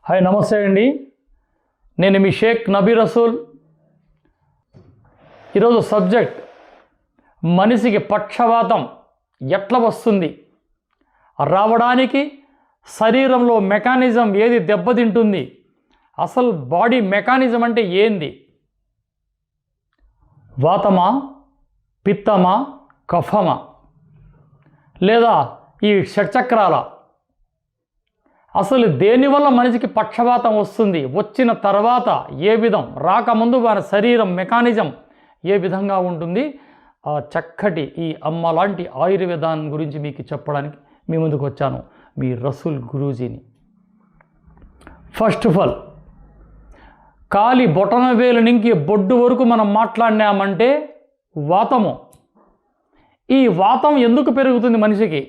Hi నమస్తే అండి. నేను మీ షేక్ నబీ రసూల్. ఈరోజు సబ్జెక్ట్ మనిషికి పక్షవాతం ఎట్లా వస్తుంది, రావడానికి శరీరంలో మెకానిజం ఏది దెబ్బతింటుంది, అసలు బాడీ మెకానిజం అంటే ఏంది, వాతమా పిత్తమా కఫమా లేదా ఈ షట్చక్రాల, అసలు దేనివల్ల మనిషికి పక్షవాతం వస్తుంది, వచ్చిన తర్వాత ఏ విధం, రాకముందు వారి శరీరం మెకానిజం ఏ విధంగా ఉంటుంది, ఆ చక్కటి ఈ అమ్మ లాంటి ఆయుర్వేదాన్ని గురించి మీకు చెప్పడానికి మీ ముందుకు వచ్చాను, మీ రసూల్ గురూజీని. ఫస్ట్ ఆఫ్ ఆల్ కాలి బొటనవేలు నుంచి బొడ్డు వరకు మనం మాట్లాడినామంటే వాతము. ఈ వాతం ఎందుకు పెరుగుతుంది మనిషికి,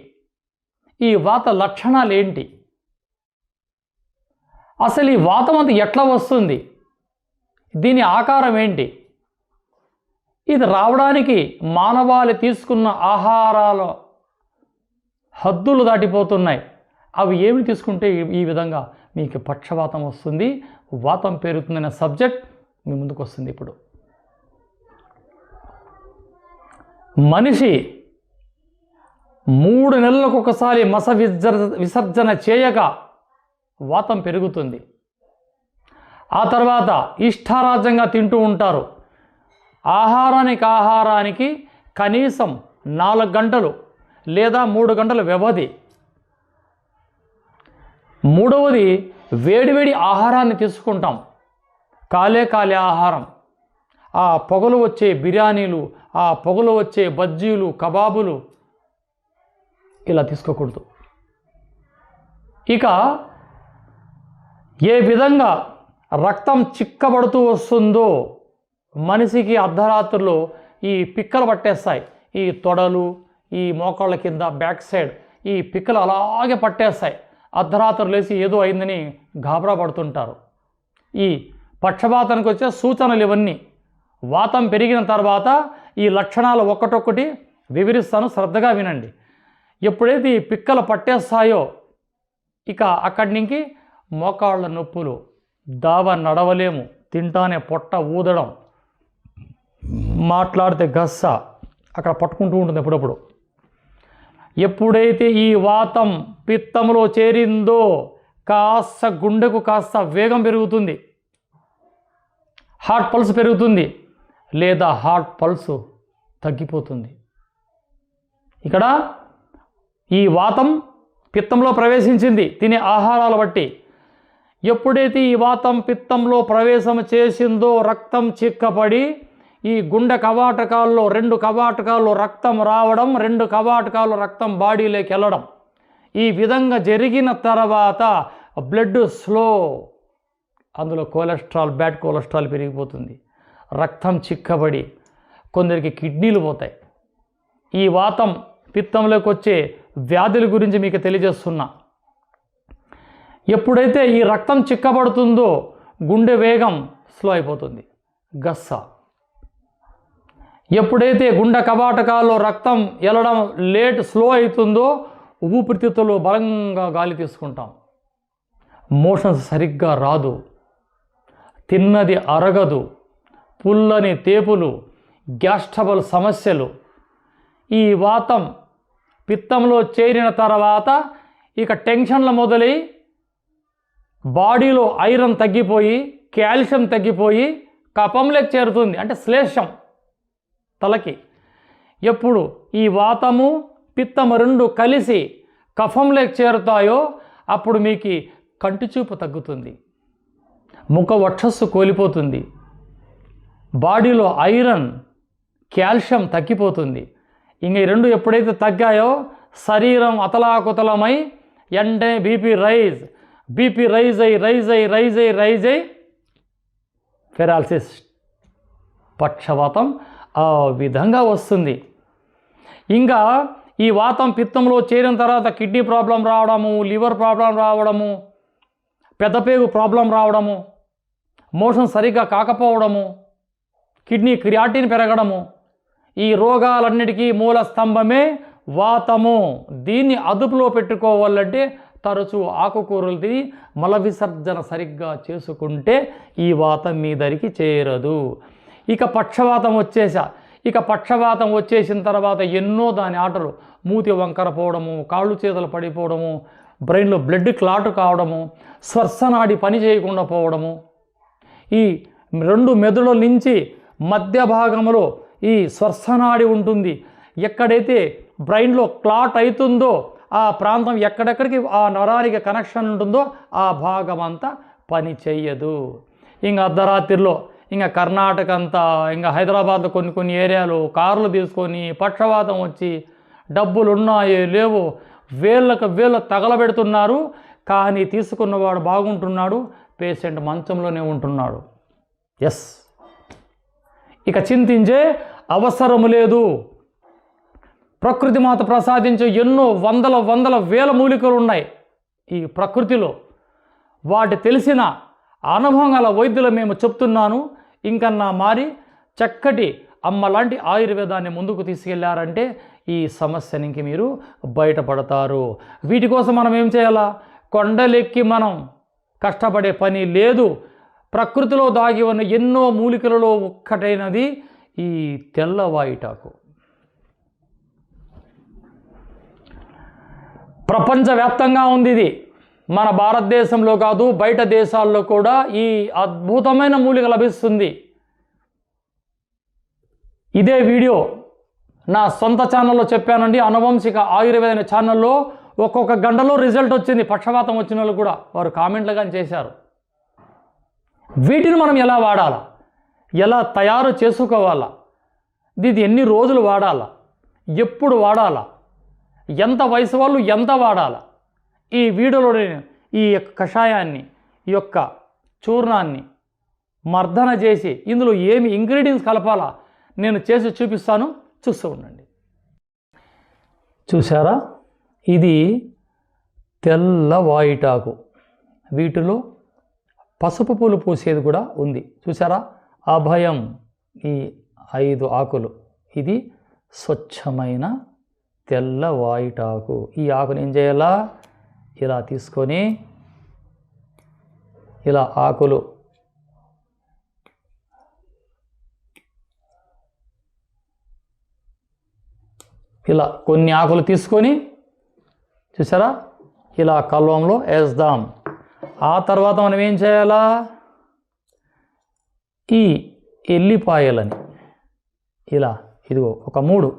ఈ వాత లక్షణాలు ఏంటి, అసలు ఈ వాతం అంతా ఎట్లా వస్తుంది, దీని ఆకారం ఏంటి, ఇది రావడానికి మానవాళి తీసుకున్న ఆహారాల హద్దులు దాటిపోతున్నాయి. అవి ఏమి తీసుకుంటే ఈ విధంగా మీకు పక్షవాతం వస్తుంది, వాతం పెరుగుతుందనే సబ్జెక్ట్ మీ ముందుకు వస్తుంది. ఇప్పుడు మనిషి 3 నెలలకు ఒకసారి మస విసర్జన చేయక వాతం పెరుగుతుంది. ఆ తర్వాత ఇష్టారాజ్యంగా తింటూ ఉంటారు. ఆహారానికి కనీసం 4 గంటలు లేదా 3 గంటల వ్యవధి. మూడవది వేడివేడి ఆహారాన్ని తీసుకుంటాం, కాలే ఆహారం. ఆ పొగలు వచ్చే బిర్యానీలు, ఆ పొగలు వచ్చే బజ్జీలు, కబాబులు ఇలా తీసుకోకూడదు. ఇక ఏ విధంగా రక్తం చిక్కబడుతూ వస్తుందో మనిషికి అర్ధరాత్రులు ఈ పిక్కలు పట్టేస్తాయి. ఈ తొడలు, ఈ మోకాళ్ళ కింద బ్యాక్ సైడ్ ఈ పిక్కలు అలాగే పట్టేస్తాయి. అర్ధరాత్రులు లేచి ఏదో అయిందని గాబరా పడుతుంటారు. ఈ పక్షపాతానికి వచ్చే సూచనలు ఇవన్నీ. వాతం పెరిగిన తర్వాత ఈ లక్షణాలు ఒక్కటొక్కటి వివరిస్తాను, శ్రద్ధగా వినండి. ఎప్పుడైతే ఈ పిక్కలు పట్టేస్తాయో ఇక అక్కడి నుంచి మోకాళ్ళ నొప్పులు, దావ నడవలేము, తింటానే పొట్ట ఊదడం, మాట్లాడితే గస్స అక్కడ పట్టుకుంటూ ఉంటుంది ఎప్పుడప్పుడు. ఎప్పుడైతే ఈ వాతం పిత్తంలో చేరిందో కాస్త గుండెకు కాస్త వేగం పెరుగుతుంది, హార్ట్ పల్స్ పెరుగుతుంది, లేదా హార్ట్ పల్స్ తగ్గిపోతుంది. ఇక్కడ ఈ వాతం పిత్తంలో ప్రవేశించింది తినే ఆహారాలు బట్టి. ఎప్పుడైతే ఈ వాతం పిత్తంలో ప్రవేశం చేసిందో రక్తం చిక్కపడి ఈ గుండె కవాటకాల్లో 2 కవాటకాల్లో రక్తం రావడం, 2 కవాటకాల్లో రక్తం బాడీలోకి వెళ్ళడం, ఈ విధంగా జరిగిన తర్వాత బ్లడ్ స్లో, అందులో కొలెస్ట్రాల్, బ్యాడ్ కొలెస్ట్రాల్ పెరిగిపోతుంది, రక్తం చిక్కబడి కొందరికి కిడ్నీలు పోతాయి. ఈ వాతం పిత్తంలోకి వచ్చే వ్యాధుల గురించి మీకు తెలియజేస్తున్నా. ఎప్పుడైతే ఈ రక్తం చిక్కబడుతుందో గుండె వేగం స్లో అయిపోతుంది, గస్స. ఎప్పుడైతే గుండె కవాటకాల్లో రక్తం వెళ్ళడం స్లో అవుతుందో ఊపిరితిత్తులు బలంగా గాలి తీసుకుంటాం, మోషన్స్ సరిగ్గా రాదు, తిన్నది అరగదు, పుల్లని తేపులు, గ్యాస్ ట్రబుల్ సమస్యలు. ఈ వాతం పిత్తంలో చేరిన తర్వాత ఇక టెన్షన్లు మొదలై బాడీలో ఐరన్ తగ్గిపోయి, కాల్షియం తగ్గిపోయి కఫంలోకి చేరుతుంది, అంటే శ్లేషం తలకి. ఎప్పుడు ఈ వాతము పిత్తము 2 కలిసి కఫంలోకి చేరుతాయో అప్పుడు మీకు కంటి చూపు తగ్గుతుంది, ముఖ వక్షస్సు కోల్పోతుంది, బాడీలో ఐరన్ కాల్షియం తగ్గిపోతుంది. ఇంక ఈ 2 ఎప్పుడైతే తగ్గాయో శరీరం అతలాకుతలమై ఎండే బీపీ రైజ్ అయ్యి ఫెరాలసిస్, పక్షవాతం ఆ విధంగా వస్తుంది. ఇంకా ఈ వాతం పిత్తంలో చేరిన తర్వాత కిడ్నీ ప్రాబ్లం రావడము, లివర్ ప్రాబ్లం రావడము, పెద్దపేగు ప్రాబ్లం రావడము, మోషన్ సరిగ్గా కాకపోవడము, కిడ్నీ క్రియాటిన్ పెరగడము, ఈ రోగాలన్నిటికీ మూల స్తంభమే వాతము. దీన్ని అదుపులో పెట్టుకోవాలంటే తరచూ ఆకుకూరలు తిని మల విసర్జన సరిగ్గా చేసుకుంటే ఈ వాతం మీ దరికి చేరదు. ఇక పక్షవాతం వచ్చేసిన తర్వాత ఎన్నో దాని ఆటలు, మూతి వంకర పోవడము, కాళ్ళు చేతులు పడిపోవడము, బ్రెయిన్లో బ్లడ్ క్లాట్ కావడము, శ్వాసనాడి పని చేయకుండా పోవడము, ఈ రెండు మెదడుల నుంచి మధ్య భాగంలో ఈ శ్వాసనాడి ఉంటుంది. ఎక్కడైతే బ్రెయిన్లో క్లాట్ అవుతుందో ఆ ప్రాంతం ఎక్కడెక్కడికి ఆ నరానికి కనెక్షన్ ఉంటుందో ఆ భాగం అంతా పని చెయ్యదు. ఇంకా అర్ధరాత్రిలో ఇంకా కర్ణాటక అంతా, ఇంకా హైదరాబాద్లో కొన్ని ఏరియాలు కార్లు తీసుకొని పక్షవాతం వచ్చి డబ్బులు ఉన్నాయో లేవో వేళ్ళ తగలబెడుతున్నారు. కానీ తీసుకున్నవాడు బాగుంటున్నాడు, పేషెంట్ మంచంలోనే ఉంటున్నాడు. ఎస్, ఇక చింతించే అవసరం లేదు. ప్రకృతి మాత ప్రసాదించే ఎన్నో వందల వేల మూలికలు ఉన్నాయి ఈ ప్రకృతిలో. వాటి తెలిసిన అనుభవం గల వైద్యులు మేము చెప్తున్నాను. ఇంకన్నా మారి చక్కటి అమ్మ లాంటి ఆయుర్వేదాన్ని ముందుకు తీసుకెళ్లారంటే ఈ సమస్య నుంచి మీరు బయటపడతారు. వీటి కోసం మనం ఏం చేయాలా? కొండలెక్కి మనం కష్టపడే పని లేదు. ప్రకృతిలో దాగి ఉన్న ఎన్నో మూలికలలో ఒక్కటైనది ఈ తెల్లవాయిటాకు. ప్రపంచవ్యాప్తంగా ఉంది ఇది. మన భారతదేశంలో కాదు, బయట దేశాల్లో కూడా ఈ అద్భుతమైన మూలిక లభిస్తుంది. ఇదే వీడియో నా సొంత ఛానల్లో చెప్పానండి. అనువంశిక ఆయుర్వేద అనే ఛానల్లో ఒక్కొక్క గంటలో రిజల్ట్ వచ్చింది. పక్షవాతం వచ్చిన వాళ్ళు కూడా వారు కామెంట్లు కానీ చేశారు. వీటిని మనం ఎలా వాడాలా, ఎలా తయారు చేసుకోవాలా, ఇది ఎన్ని రోజులు వాడాలా, ఎప్పుడు వాడాలా, ఎంత వయసు వాళ్ళు ఎంత వాడాలా, ఈ వీడియోలో ఈ యొక్క కషాయాన్ని, ఈ యొక్క చూర్ణాన్ని మర్దన చేసి ఇందులో ఏమి ఇంగ్రీడియంట్స్ కలపాలా నేను చేసి చూపిస్తాను. చూస్తూ ఉండండి. చూసారా, ఇది తెల్ల వాయిటాకు. వీటిలో పసుపు పూలు పూసేది కూడా ఉంది. చూసారా, అభయం ఈ 5 ఆకులు. ఇది స్వచ్ఛమైన తెల్ల వాయిటాకు. ఈ ఆకుని ఏం చేయాలా? ఇలా తీసుకొని ఇలా ఆకులు ఇలా కొన్ని ఆకులు తీసుకొని చూసారా ఇలా కల్వంలో వేద్దాం. ఆ తర్వాత మనం ఏం చేయాలా? ఈ ఎల్లిపాయలని ఇలా ఇదిగో ఒక 3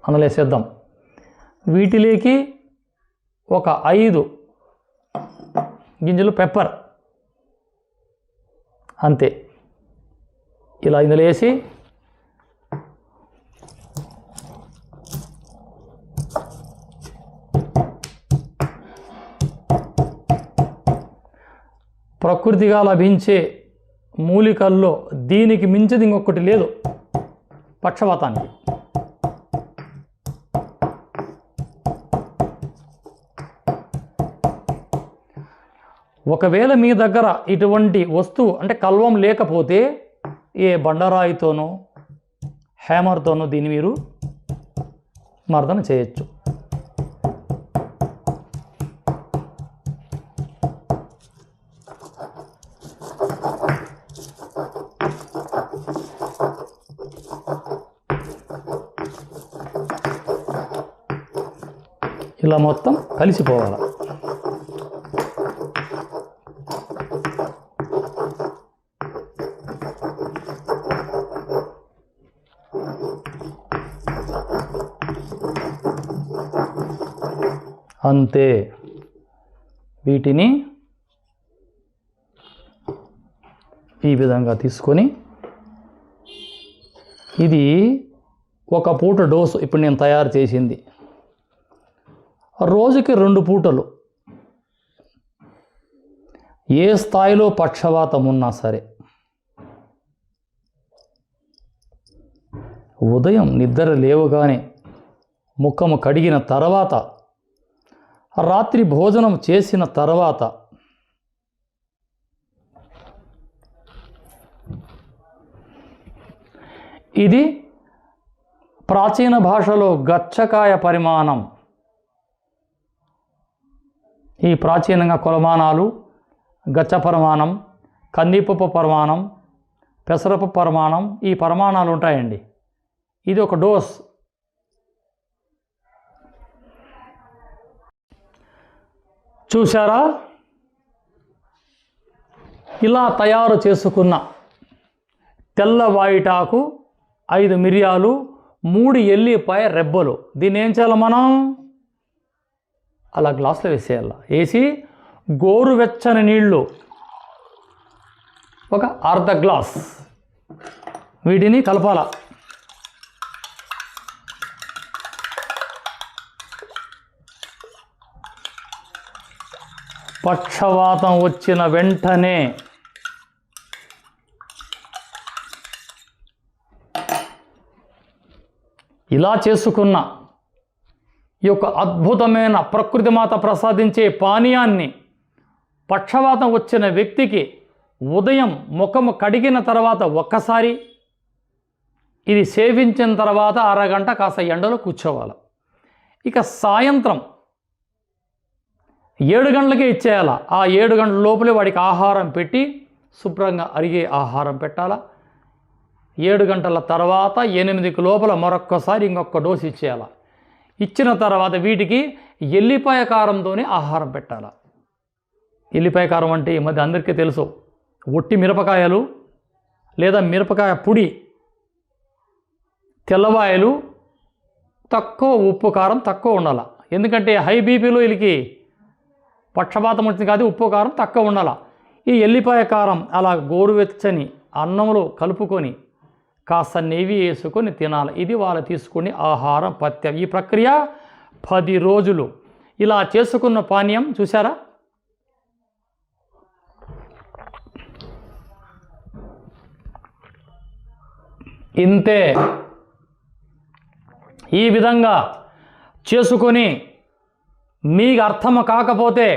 అందులో వేసేద్దాం. వీటిలోకి ఒక 5 గింజలు పెప్పర్, అంతే. ఇలా ఇందులో వేసి ప్రకృతిగా లభించే మూలికల్లో దీనికి మించిది ఇంకొకటి లేదు పక్షవాతానికి. ఒకవేళ మీ దగ్గర ఇటువంటి వస్తువు అంటే కల్వం లేకపోతే ఏ బండరాయితోనో హ్యామర్తోనో దీన్ని మీరు మర్దన చేయొచ్చు. ఇలా మొత్తం కలిసిపోవాలి. అంతే. వీటిని ఈ విధంగా తీసుకొని ఇది ఒక పూట డోసు ఇప్పుడు నేను తయారు చేసింది. రోజుకి 2 పూటలు. ఏ స్థాయిలో పక్షవాతం ఉన్నా సరే ఉదయం నిద్ర లేవగానే ముఖము కడిగిన తర్వాత, రాత్రి భోజనం చేసిన తర్వాత ఇది ప్రాచీన భాషలో గచ్చకాయ పరిమాణం ఈ ప్రాచీనంగా కొలమానాలు, గచ్చ పరిమాణం, కందిపప్పు పరిమాణం, పెసరపప్పు పరిమాణం, ఈ పరిమాణాలు ఉంటాయండి. ఇది ఒక డోస్. చూసారా? ఇలా తయారు చేసుకున్న తెల్ల వాయిటాకు, 5 మిరియాలు, 3 ఎల్లిపాయ రెబ్బలు, దీన్ని ఏం చేయాలి మనం? అలా గ్లాసులో వేసేయాలి. వేసి గోరువెచ్చని నీళ్ళు ఒక అర్ధ గ్లాస్ వీటిని కలపాల. పక్షవాతం వచ్చిన వెంటనే ఇలా చేసుకున్న ఈ యొక్క అద్భుతమైన ప్రకృతి మాత ప్రసాదించే పానీయాన్ని పక్షవాతం వచ్చిన వ్యక్తికి ఉదయం ముఖము కడిగిన తర్వాత ఒక్కసారి, ఇది సేవించిన తర్వాత అరగంట కాస్త ఎండలో కూర్చోవాలి. ఇక సాయంత్రం 7 గంటలకే ఇచ్చేయాల. ఆ 7 గంటల లోపలే వాడికి ఆహారం పెట్టి శుభ్రంగా అరిగే ఆహారం పెట్టాలా. 7 గంటల తర్వాత 8 లోపల మరొక్కసారి ఇంకొక డోసు ఇచ్చేయాల. ఇచ్చిన తర్వాత వీటికి ఎల్లిపాయ కారంతోనే ఆహారం పెట్టాలి. ఎల్లిపాయ కారం అంటే ఈ మధ్య అందరికీ తెలుసు, ఒట్టి మిరపకాయలు లేదా మిరపకాయ పొడి, తెల్లవాయలు, తక్కువ ఉప్పు కారం తక్కువ ఉండాలి. ఎందుకంటే హై బీపీలో వీళ్ళకి పక్షపాతం వచ్చింది కాదు, ఉప్పు కారం తక్కువ ఉండాలి. ఈ ఎల్లిపాయ కారం అలా గోరువెచ్చని అన్నంలో కలుపుకొని కాస్త నెయ్యి వేసుకొని తినాలి. ఇది వాళ్ళు తీసుకుని ఆహారం పథ్యం. ఈ ప్రక్రియ 10 రోజులు. ఇలా చేసుకున్న పానీయం చూసారా? ఇంతే. ఈ విధంగా చేసుకొని మీకు అర్థం కాకపోతే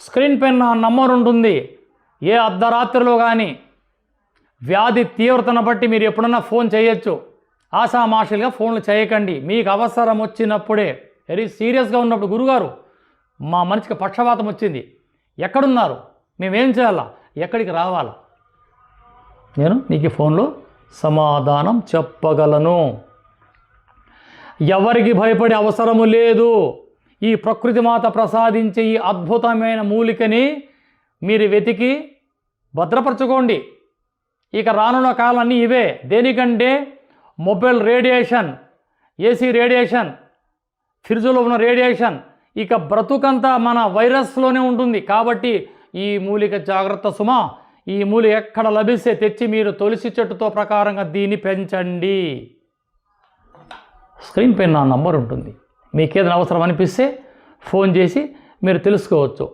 స్క్రీన్ పైన నంబర్ ఉంటుంది. ఏ అర్ధరాత్రిలో కానీ వ్యాధి తీవ్రతను బట్టి మీరు ఎప్పుడన్నా ఫోన్ చేయొచ్చు. ఆషామాషిలుగా ఫోన్లు చేయకండి. మీకు అవసరం వచ్చినప్పుడే, వెరీ సీరియస్గా ఉన్నప్పుడు, గురుగారు మా మనిషికి పక్షవాతం వచ్చింది, ఎక్కడున్నారు, మేమేం చేయాలా, ఎక్కడికి రావాలా, నేను నీకు ఫోన్లో సమాధానం చెప్పగలను. ఎవరికి భయపడే అవసరము లేదు. ఈ ప్రకృతి మాత ప్రసాదించే ఈ అద్భుతమైన మూలికని మీరు వెతికి భద్రపరచుకోండి. ఇక రానున్న కాలం అన్నీ ఇవే. దేనికంటే మొబైల్ రేడియేషన్, ఏసీ రేడియేషన్, ఫ్రిడ్జ్లో ఉన్న రేడియేషన్, ఇక బ్రతుకంతా మన వైరస్లోనే ఉంటుంది. కాబట్టి ఈ మూలిక జాగ్రత్త సుమా. ఈ మూలిక ఎక్కడ లభిస్తే తెచ్చి మీరు తులసి చెట్టుతో ప్రకారంగా దీన్ని పెంచండి. స్క్రీన్ పైన నా నంబర్ ఉంటుంది. మీకు ఏదైనా అవసరం అనిపిస్తే ఫోన్ చేసి మీరు తెలుసుకోవచ్చు.